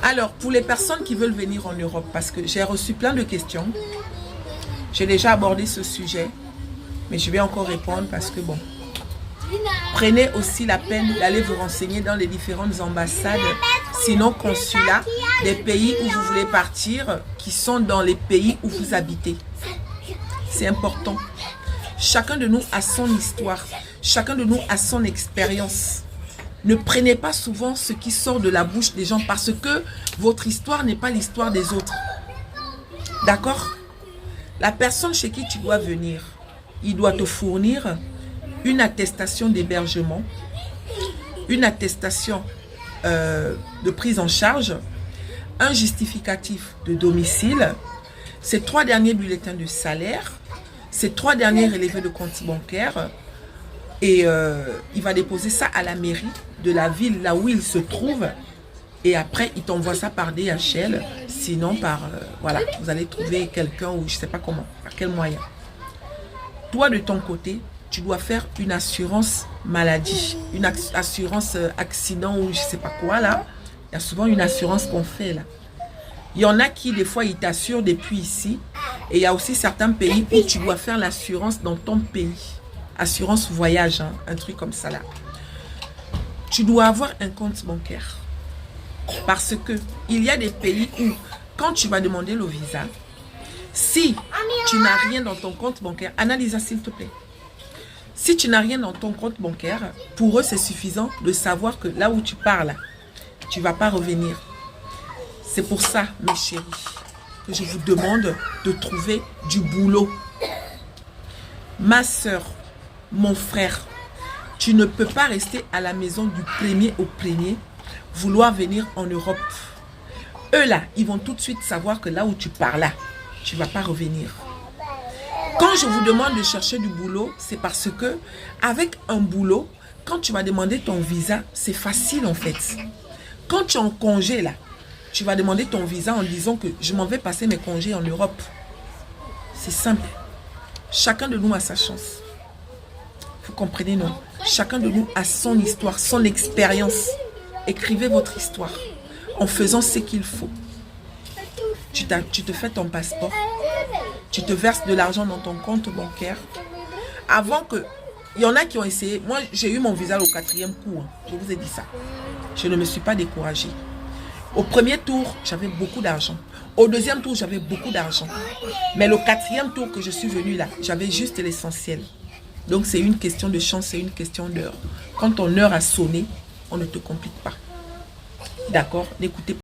Alors, pour les personnes qui veulent venir en Europe, parce que j'ai reçu plein de questions, j'ai déjà abordé ce sujet, mais je vais encore répondre parce que bon, prenez aussi la peine d'aller vous renseigner dans les différentes ambassades, sinon consulats, des pays où vous voulez partir, qui sont dans les pays où vous habitez. C'est important. Chacun de nous a son histoire, chacun de nous a son expérience. Ne prenez pas souvent ce qui sort de la bouche des gens parce que votre histoire n'est pas l'histoire des autres. D'accord? La personne chez qui tu dois venir, il doit te fournir une attestation d'hébergement, une attestation de prise en charge, un justificatif de domicile, ses 3 derniers bulletins de salaire, ses 3 derniers relevés de compte bancaire, et il va déposer ça à la mairie de la ville là où il se trouve, et après il t'envoie ça par DHL, sinon par voilà, vous allez trouver quelqu'un ou je sais pas comment, par quel moyen. Toi de ton côté, tu dois faire une assurance maladie, une assurance accident ou je sais pas quoi là. Il y a souvent une assurance qu'on fait là. Il y en a qui des fois ils t'assurent depuis ici, et il y a aussi certains pays où tu dois faire l'assurance dans ton pays. Assurance voyage, hein, un truc comme ça là. Tu dois avoir un compte bancaire. Parce que il y a des pays où, quand tu vas demander le visa, si tu n'as rien dans ton compte bancaire, analyse ça s'il te plaît. Si tu n'as rien dans ton compte bancaire, pour eux c'est suffisant de savoir que là où tu pars là, tu ne vas pas revenir. C'est pour ça, mes chéris, que je vous demande de trouver du boulot. Ma soeur, mon frère, tu ne peux pas rester à la maison du premier au premier, vouloir venir en Europe. Eux là, ils vont tout de suite savoir que là où tu pars là, tu ne vas pas revenir. Quand je vous demande de chercher du boulot, c'est parce que avec un boulot, quand tu vas demander ton visa, c'est facile en fait. Quand tu es en congé là, tu vas demander ton visa en disant que je m'en vais passer mes congés en Europe. C'est simple. Chacun de nous a sa chance. Vous comprenez, non? Chacun de nous a son histoire, son expérience. Écrivez votre histoire en faisant ce qu'il faut. Tu te fais ton passeport. Tu te verses de l'argent dans ton compte bancaire. Avant que... Il y en a qui ont essayé. Moi, j'ai eu mon visa au 4e coup. Hein. Je vous ai dit ça. Je ne me suis pas découragée. Au premier tour, j'avais beaucoup d'argent. Au 2e tour, j'avais beaucoup d'argent. Mais le 4e tour que je suis venue là, j'avais juste l'essentiel. Donc, c'est une question de chance, c'est une question d'heure. Quand ton heure a sonné, on ne te complique pas. D'accord? N'écoutez pas.